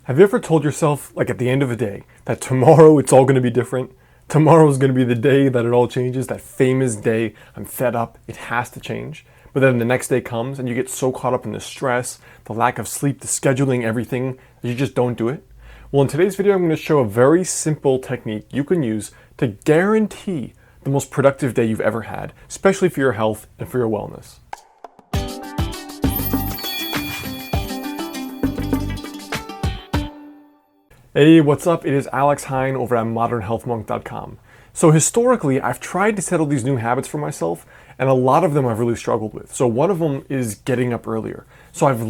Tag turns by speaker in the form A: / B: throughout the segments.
A: Have you ever told yourself, like at the end of a day, that tomorrow it's all going to be different? Tomorrow is going to be the day that it all changes, that famous day, I'm fed up, it has to change. But then the next day comes and you get so caught up in the stress, the lack of sleep, the scheduling, everything, that you just don't do it? Well, in today's video, I'm going to show a very simple technique you can use to guarantee the most productive day you've ever had, especially for your health and for your wellness. Hey, what's up? It is Alex Hine over at modernhealthmonk.com. So historically, I've tried to settle these new habits for myself, and a lot of them I've really struggled with. So one of them is getting up earlier. So I've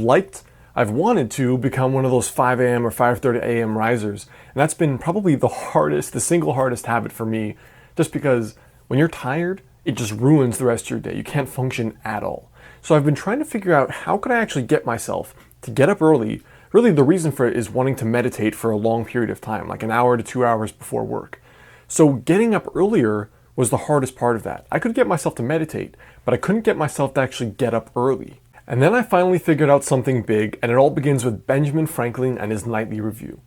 A: wanted to become one of those 5 a.m. or 5:30 a.m. risers, and that's been probably the single hardest habit for me, just because when you're tired, it just ruins the rest of your day. You can't function at all. So I've been trying to figure out how could I actually get myself to get up early. Really, the reason for it is wanting to meditate for a long period of time, like an hour to 2 hours before work. So getting up earlier was the hardest part of that. I could get myself to meditate, but I couldn't get myself to actually get up early. And then I finally figured out something big, and it all begins with Benjamin Franklin and his nightly review.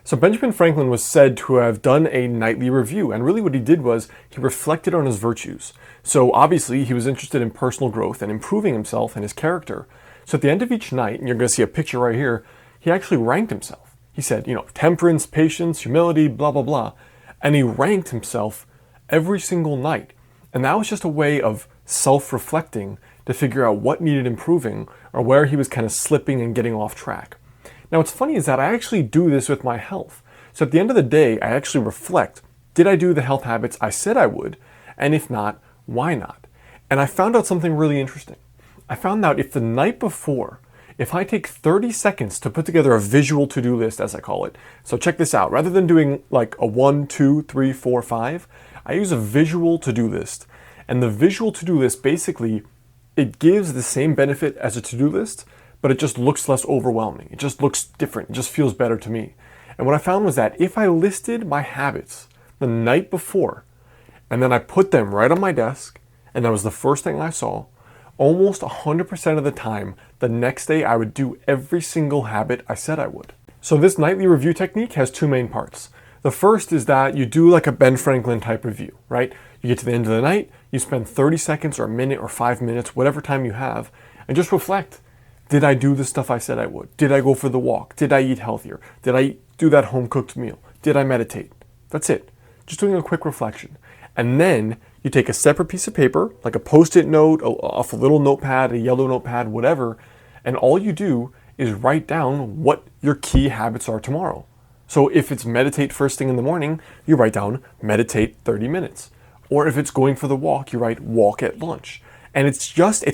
A: So Benjamin Franklin was said to have done a nightly review, and really what he did was he reflected on his virtues. So obviously he was interested in personal growth and improving himself and his character. So at the end of each night, and you're going to see a picture right here, he actually ranked himself. He said, temperance, patience, humility, blah, blah, blah. And he ranked himself every single night. And that was just a way of self-reflecting to figure out what needed improving or where he was kind of slipping and getting off track. Now, what's funny is that I actually do this with my health. So at the end of the day, I actually reflect, did I do the health habits I said I would? And if not, why not? And I found out something really interesting. I found out if the night before, if I take 30 seconds to put together a visual to-do list, as I call it. So check this out. Rather than doing like a 1, 2, 3, 4, 5, I use a visual to-do list. And the visual to-do list, basically, it gives the same benefit as a to-do list, but it just looks less overwhelming. It just looks different. It just feels better to me. And what I found was that if I listed my habits the night before, and then I put them right on my desk, and that was the first thing I saw, almost 100% of the time, the next day I would do every single habit I said I would. So this nightly review technique has two main parts. The first is that you do like a Ben Franklin type review, right? You get to the end of the night, you spend 30 seconds or a minute or 5 minutes, whatever time you have, and just reflect. Did I do the stuff I said I would? Did I go for the walk? Did I eat healthier? Did I do that home-cooked meal? Did I meditate? That's it. Just doing a quick reflection. And then you take a separate piece of paper, like a Post-it note, off a little notepad, a yellow notepad, whatever, and all you do is write down what your key habits are tomorrow. So if it's meditate first thing in the morning, you write down meditate 30 minutes. Or if it's going for the walk, you write walk at lunch. And it's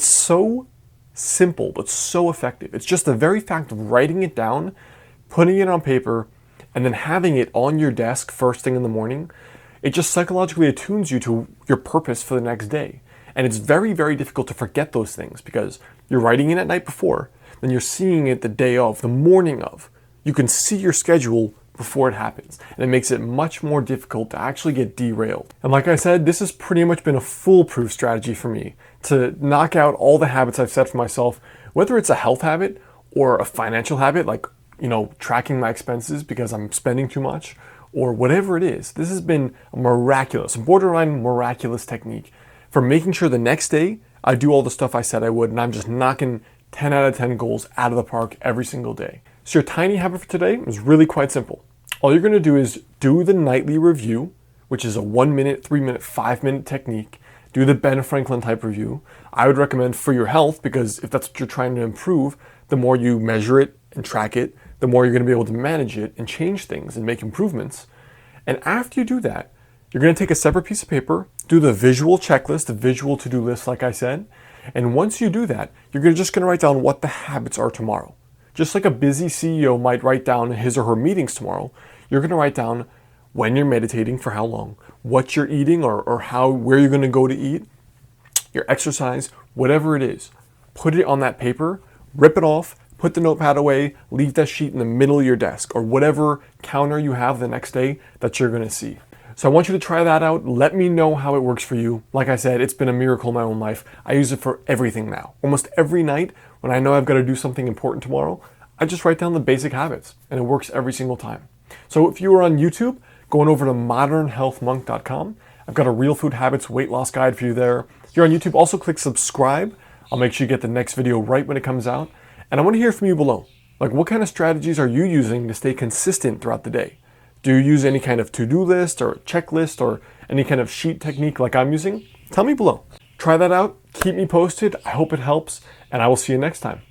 A: so simple, but so effective. It's just the very fact of writing it down, putting it on paper, and then having it on your desk first thing in the morning. It just psychologically attunes you to your purpose for the next day. And it's very, very difficult to forget those things because you're writing it at night before, then you're seeing it the day of, the morning of. You can see your schedule before it happens. And it makes it much more difficult to actually get derailed. And like I said, this has pretty much been a foolproof strategy for me to knock out all the habits I've set for myself, whether it's a health habit or a financial habit, like, tracking my expenses because I'm spending too much, or whatever it is. This has been a borderline miraculous technique for making sure the next day I do all the stuff I said I would, and I'm just knocking 10 out of 10 goals out of the park every single day. So your tiny habit for today is really quite simple. All you're gonna do is do the nightly review, which is a 1 minute, 3 minute, 5 minute technique. Do the Ben Franklin type review. I would recommend for your health, because if that's what you're trying to improve, the more you measure it and track it, the more you're going to be able to manage it and change things and make improvements. And after you do that, you're going to take a separate piece of paper, do the visual checklist, the visual to-do list, like I said. And once you do that, you're just going to write down what the habits are tomorrow. Just like a busy CEO might write down his or her meetings tomorrow, you're going to write down when you're meditating, for how long, what you're eating or where you're going to go to eat, your exercise, whatever it is. Put it on that paper, rip it off, put the notepad away, leave that sheet in the middle of your desk or whatever counter you have the next day that you're going to see. So I want you to try that out. Let me know how it works for you. Like I said, it's been a miracle in my own life. I use it for everything now. Almost every night when I know I've got to do something important tomorrow, I just write down the basic habits and it works every single time. So if you are on YouTube, going over to modernhealthmonk.com, I've got a real food habits weight loss guide for you there. If you're on YouTube, also click subscribe. I'll make sure you get the next video right when it comes out. And I want to hear from you below. Like, what kind of strategies are you using to stay consistent throughout the day? Do you use any kind of to-do list or checklist or any kind of sheet technique like I'm using? Tell me below. Try that out. Keep me posted. I hope it helps, and I will see you next time.